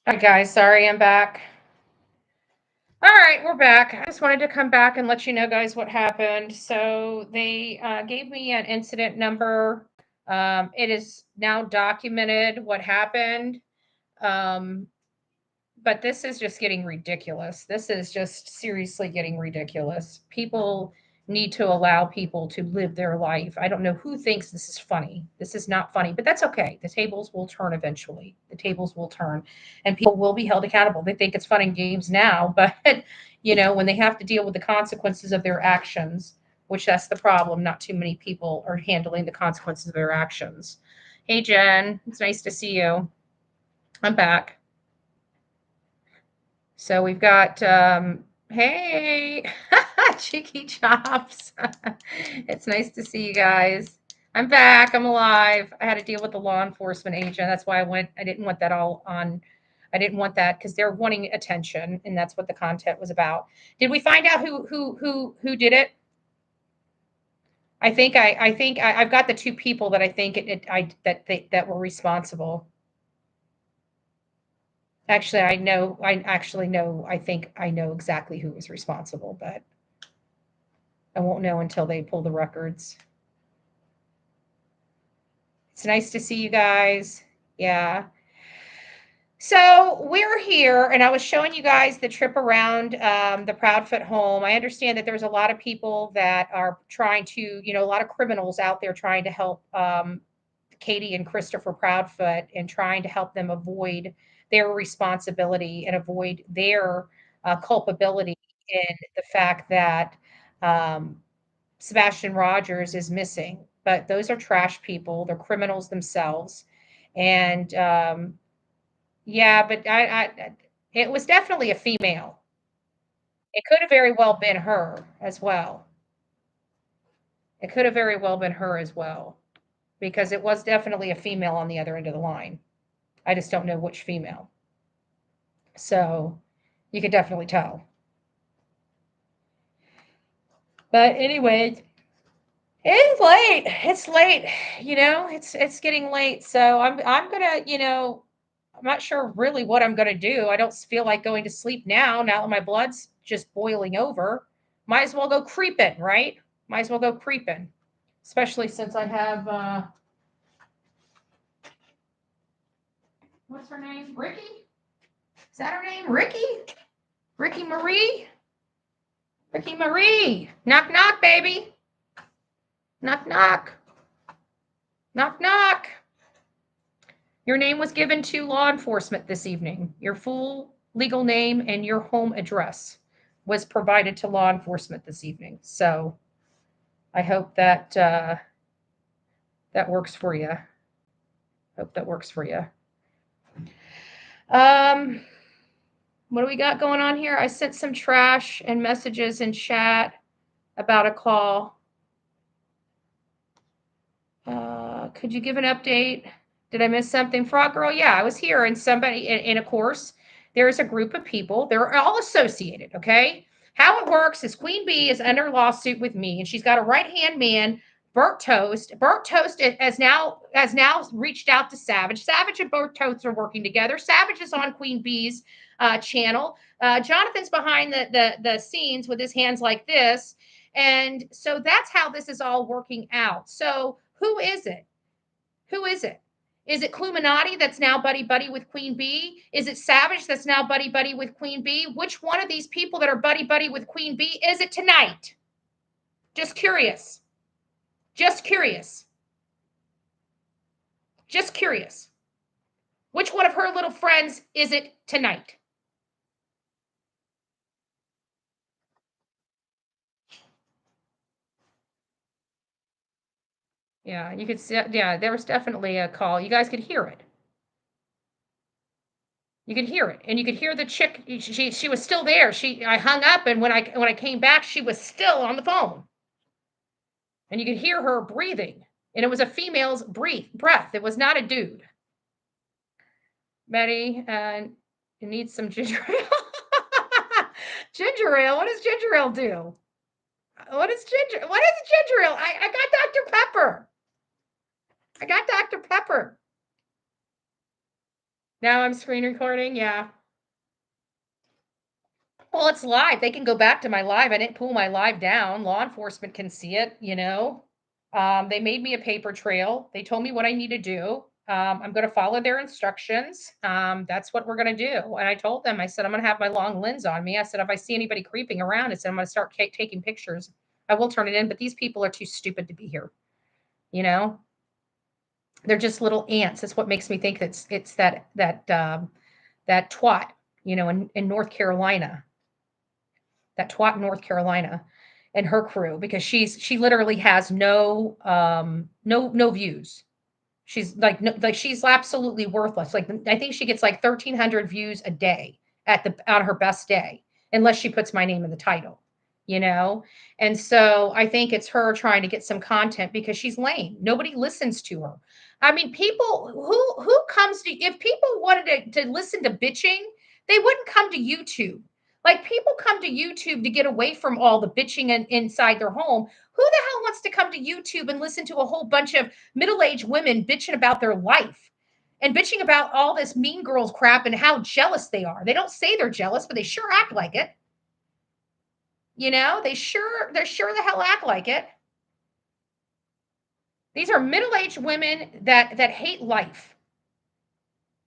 All right, guys, sorry I'm back. All right, we're back. I just wanted to come back and let you know, guys, what happened. So they gave me an incident number. It is now documented what happened. Um, but this is just getting ridiculous. This is just seriously getting ridiculous. People need to allow people to live their life. I don't know who thinks this is funny. This is not funny, but that's okay. The tables will turn eventually. The tables will turn and people will be held accountable. They think it's fun and games now, but when they have to deal with the consequences of their actions, which that's the problem, not too many people are handling the consequences of their actions. Hey Jen, it's nice to see you. I'm back. So we've got, hey, Cheeky Chops. It's nice to see you guys. I'm back. I'm alive. I had to deal with the law enforcement agent. That's why I didn't want that all on. I didn't want that because they're wanting attention, and that's what the content was about. Did we find out who did it? I've got the two people that I think that were responsible. Actually, I know. I actually know. I think I know exactly who was responsible, but I won't know until they pull the records. It's nice to see you guys. Yeah. So we're here, and I was showing you guys the trip around the Proudfoot home. I understand that there's a lot of people that are trying to, a lot of criminals out there trying to help Katie and Christopher Proudfoot and trying to help them avoid their responsibility and avoid their culpability in the fact that um, Sebastian Rogers is missing. But those are trash people. They're criminals themselves. And yeah, but it was definitely a female. It could have very well been her as well. It could have very well been her as well because it was definitely a female on the other end of the line. I just don't know which female. So you could definitely tell. But anyway, it's late. It's late. It's getting late. So I'm gonna, I'm not sure really what I'm gonna do. I don't feel like going to sleep now that my blood's just boiling over. Might as well go creeping, right? Might as well go creeping. Especially since I have what's her name? Ricky? Is that her name? Ricky? Ricky Marie? Ricky Marie. Knock knock, baby. Knock knock. Knock knock. Your name was given to law enforcement this evening. Your full legal name and your home address was provided to law enforcement this evening. So I hope that that works for you. Hope that works for you. Um, what do we got going on here? I sent some trash and messages in chat about a call. Could you give an update? Did I miss something? Frog Girl, yeah, I was here, and somebody, and of course, there's a group of people. They're all associated, okay? How it works is Queen Bee is under lawsuit with me, and she's got a right-hand man, Burt Toast. Burt Toast has now reached out to Savage. Savage and Burt Toast are working together. Savage is on Queen Bee's channel. Jonathan's behind the scenes with his hands like this, and so that's how this is all working out. So who is it? Who is it? Is it Cluminati that's now buddy buddy with Queen Bee? Is it Savage that's now buddy buddy with Queen Bee? Which one of these people that are buddy buddy with Queen Bee is it tonight? Just curious. Just curious. Just curious. Which one of her little friends is it tonight? Yeah, you could see. Yeah, there was definitely a call. You guys could hear it. You could hear it, and you could hear the chick. She was still there. I hung up, and when I came back, she was still on the phone, and you could hear her breathing, and it was a female's breath. It was not a dude. Betty, it needs some ginger ale. Ginger ale. What does ginger ale do? What is ginger? What is ginger ale? I got Dr. Pepper. I got Dr. Pepper. Now I'm screen recording. Yeah. Well, it's live. They can go back to my live. I didn't pull my live down. Law enforcement can see it, you know. They made me a paper trail. They told me what I need to do. I'm going to follow their instructions. That's what we're going to do. And I told them, I said, I'm going to have my long lens on me. I said, if I see anybody creeping around, I said, I'm going to start taking pictures. I will turn it in, but these people are too stupid to be here. You know, they're just little ants. That's what makes me think it's that twat, you know, in North Carolina, that twat in North Carolina and her crew, because she literally has no views. She's like no, like she's absolutely worthless. Like I think she gets like 1,300 views a day at the on her best day, unless she puts my name in the title, you know. And so I think it's her trying to get some content because she's lame. Nobody listens to her. I mean, people who comes to if people wanted to listen to bitching, they wouldn't come to YouTube. Like people come to YouTube to get away from all the bitching inside their home. Who the hell wants to come to YouTube and listen to a whole bunch of middle-aged women bitching about their life and bitching about all this mean girls crap and how jealous they are? They don't say they're jealous, but they sure act like it. You know, they're sure the hell act like it. These are middle-aged women that hate life,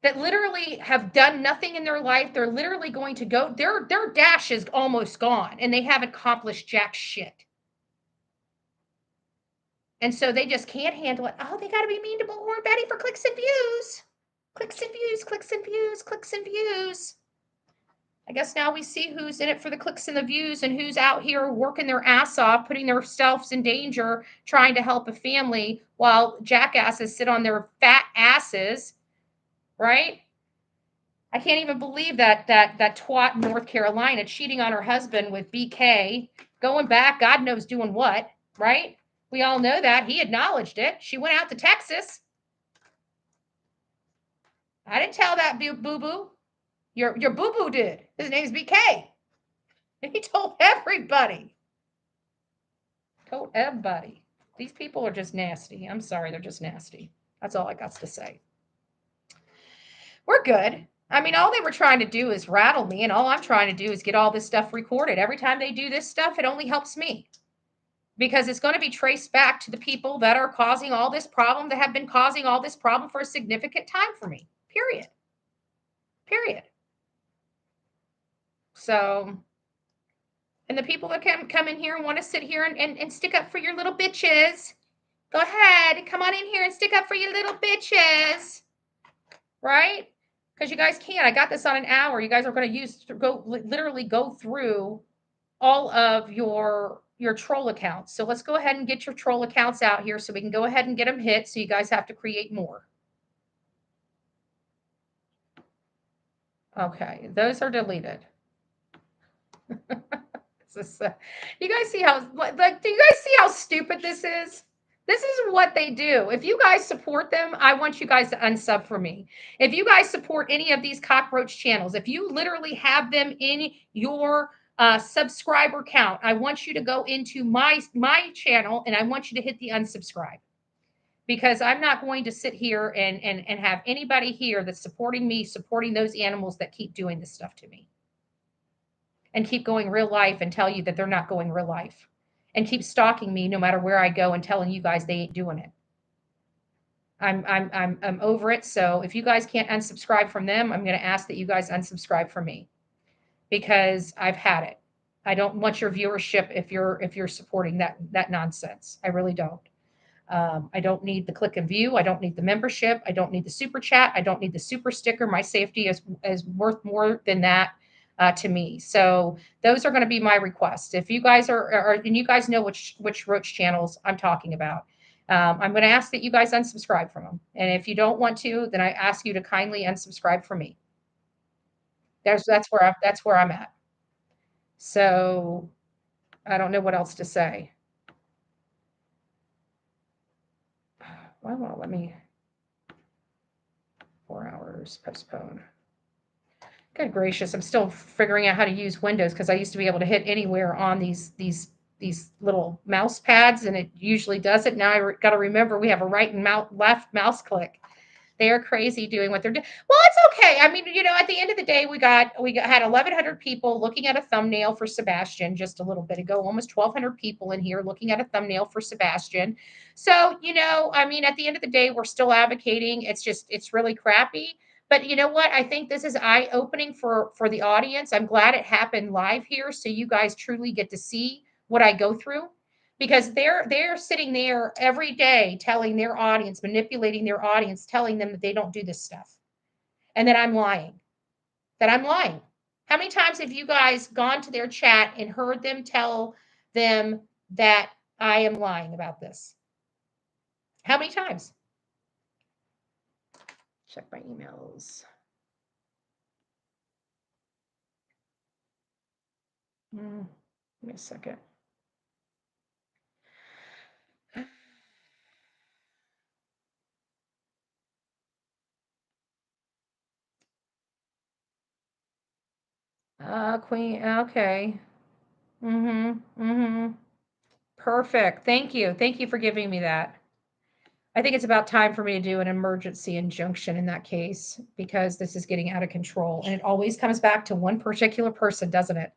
that literally have done nothing in their life. They're literally going to go, their dash is almost gone and they haven't accomplished jack shit. And so they just can't handle it. Oh, they got to be mean to Bullhorn Betty for clicks and views. Clicks and views, clicks and views, clicks and views. I guess now we see who's in it for the clicks and the views and who's out here working their ass off, putting themselves in danger, trying to help a family while jackasses sit on their fat asses, right? I can't even believe that twat in North Carolina cheating on her husband with BK, going back, God knows doing what, right? We all know that. He acknowledged it. She went out to Texas. I didn't tell that boo-boo. Your boo-boo did. His name's BK. And he told everybody. Told everybody. These people are just nasty. I'm sorry, they're just nasty. That's all I got to say. We're good. I mean, all they were trying to do is rattle me, and all I'm trying to do is get all this stuff recorded. Every time they do this stuff, it only helps me. Because it's going to be traced back to the people that are causing all this problem, that have been causing all this problem for a significant time for me. Period. Period. So, and the people that come in here and want to sit here and stick up for your little bitches, go ahead, come on in here and stick up for your little bitches, right? Because you guys can't. I got this on an hour. You guys are going to literally go through all of your troll accounts. So let's go ahead and get your troll accounts out here so we can go ahead and get them hit, so you guys have to create more. Okay, those are deleted. You guys see how, like, do you guys see how stupid this is? This is what they do. If you guys support them, I want you guys to unsub for me. If you guys support any of these cockroach channels, if you literally have them in your subscriber count, I want you to go into my channel and I want you to hit the unsubscribe, because I'm not going to sit here and have anybody here that's supporting me, supporting those animals that keep doing this stuff to me, and keep going real life and tell you that they're not going real life, and keep stalking me no matter where I go and telling you guys they ain't doing it. I'm over it. So if you guys can't unsubscribe from them, I'm going to ask that you guys unsubscribe from me, because I've had it. I don't want your viewership if you're supporting that nonsense. I really don't. I don't need the click and view. I don't need the membership. I don't need the super chat. I don't need the super sticker. My safety is worth more than that to me. So those are going to be my requests. If you guys are and you guys know which roach channels I'm talking about, I'm going to ask that you guys unsubscribe from them. And if you don't want to, then I ask you to kindly unsubscribe from me. That's where I'm at. So I don't know what else to say. Why won't it let me? 4 hours postpone. Good gracious, I'm still figuring out how to use Windows, because I used to be able to hit anywhere on these little mouse pads, and it usually does it. Now I got to remember we have a right and left mouse click. They are crazy doing what they're doing. Well, it's okay. I mean, at the end of the day, had 1,100 people looking at a thumbnail for Sebastian just a little bit ago. Almost 1,200 people in here looking at a thumbnail for Sebastian. So, I mean, at the end of the day, we're still advocating. It's really crappy. But you know what? I think this is eye-opening for the audience. I'm glad it happened live here, so you guys truly get to see what I go through, because they're sitting there every day telling their audience, manipulating their audience, telling them that they don't do this stuff, and that I'm lying. That I'm lying. How many times have you guys gone to their chat and heard them tell them that I am lying about this? How many times? Check my emails. Give me a second. Queen. Okay. Perfect. Thank you. Thank you for giving me that. I think it's about time for me to do an emergency injunction in that case, because this is getting out of control. And it always comes back to one particular person, doesn't it?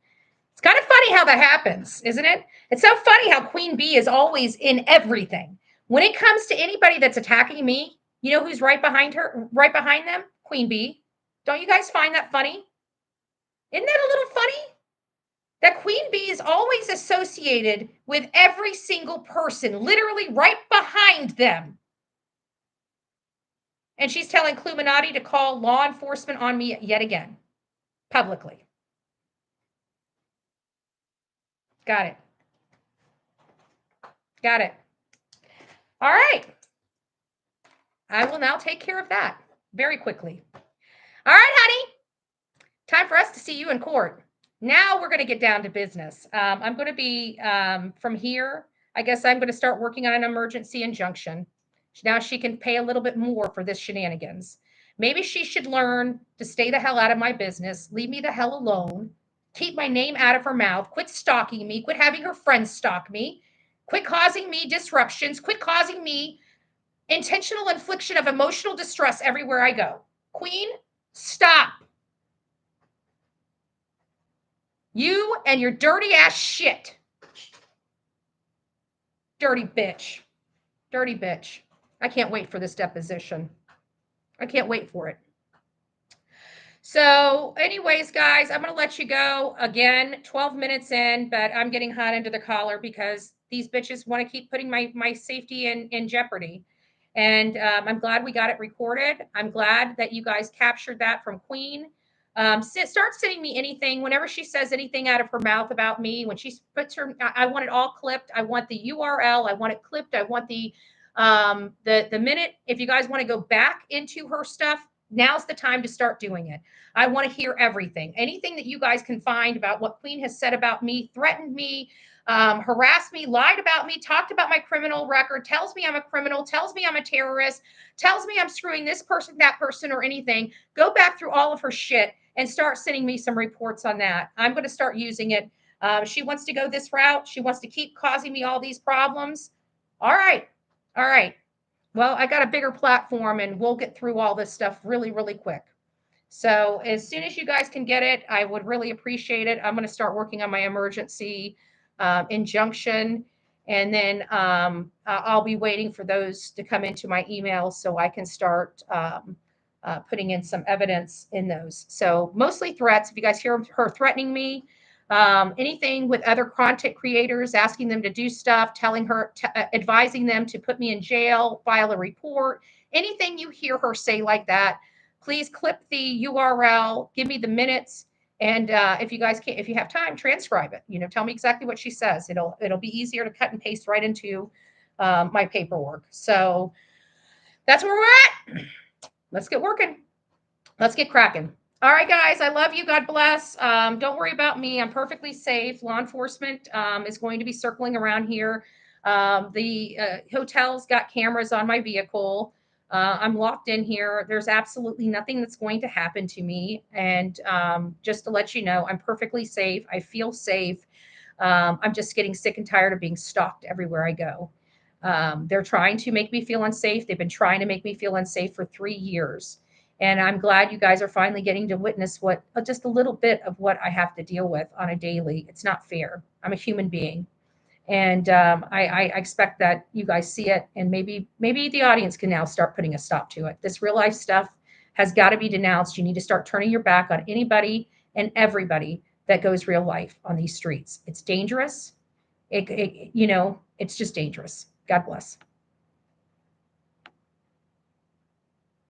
It's kind of funny how that happens, isn't it? It's so funny how Queen Bee is always in everything. When it comes to anybody that's attacking me, you know who's right behind her, right behind them? Queen Bee. Don't you guys find that funny? Isn't that a little funny? That Queen Bee is always associated with every single person, literally right behind them. And she's telling Cluminati to call law enforcement on me yet again, publicly. Got it. Got it. All right. I will now take care of that very quickly. All right, honey. Time for us to see you in court. Now we're going to get down to business. I'm going to be, from here, I guess I'm going to start working on an emergency injunction. Now she can pay a little bit more for this shenanigans. Maybe she should learn to stay the hell out of my business, leave me the hell alone, keep my name out of her mouth, quit stalking me, quit having her friends stalk me, quit causing me disruptions, quit causing me intentional infliction of emotional distress everywhere I go. Queen, stop. You and your dirty ass shit. Dirty bitch. Dirty bitch. I can't wait for this deposition. I can't wait for it. So anyways, guys, I'm going to let you go. Again, 12 minutes in, but I'm getting hot under the collar because these bitches want to keep putting my safety in jeopardy. And I'm glad we got it recorded. I'm glad that you guys captured that from Queen. Start sending me anything whenever she says anything out of her mouth about me. When she puts her, I want it all clipped. I want the URL. I want it clipped. I want the minute. If you guys want to go back into her stuff, now's the time to start doing it. I want to hear everything. Anything that you guys can find about what Queen has said about me, threatened me, harassed me, lied about me, talked about my criminal record, tells me I'm a criminal, tells me I'm a terrorist, tells me I'm screwing this person, that person, or anything. Go back through all of her shit and start sending me some reports on that. I'm going to start using it. She wants to go this route. She wants to keep causing me all these problems. All right. All right. Well, I got a bigger platform and we'll get through all this stuff really, really quick. So as soon as you guys can get it, I would really appreciate it. I'm going to start working on my emergency injunction. And then I'll be waiting for those to come into my email so I can start putting in some evidence in those. So mostly threats. If you guys hear her threatening me, anything with other content creators, asking them to do stuff, telling her, advising them to put me in jail, file a report, anything you hear her say like that, please clip the URL, give me the minutes. And if you guys can, if you have time, transcribe it. Tell me exactly what she says. It'll be easier to cut and paste right into my paperwork. So that's where we're at. Let's get working. Let's get cracking. All right, guys, I love you. God bless. Don't worry about me. I'm perfectly safe. Law enforcement is going to be circling around here. The hotel's got cameras on my vehicle. I'm locked in here. There's absolutely nothing that's going to happen to me. And just to let you know, I'm perfectly safe. I feel safe. I'm just getting sick and tired of being stalked everywhere I go. They're trying to make me feel unsafe. They've been trying to make me feel unsafe for 3 years. And I'm glad you guys are finally getting to witness what just a little bit of what I have to deal with on a daily. It's not fair. I'm a human being. And I expect that you guys see it, and maybe the audience can now start putting a stop to it. This real life stuff has got to be denounced. You need to start turning your back on anybody and everybody that goes real life on these streets. It's dangerous. It's just dangerous. God bless.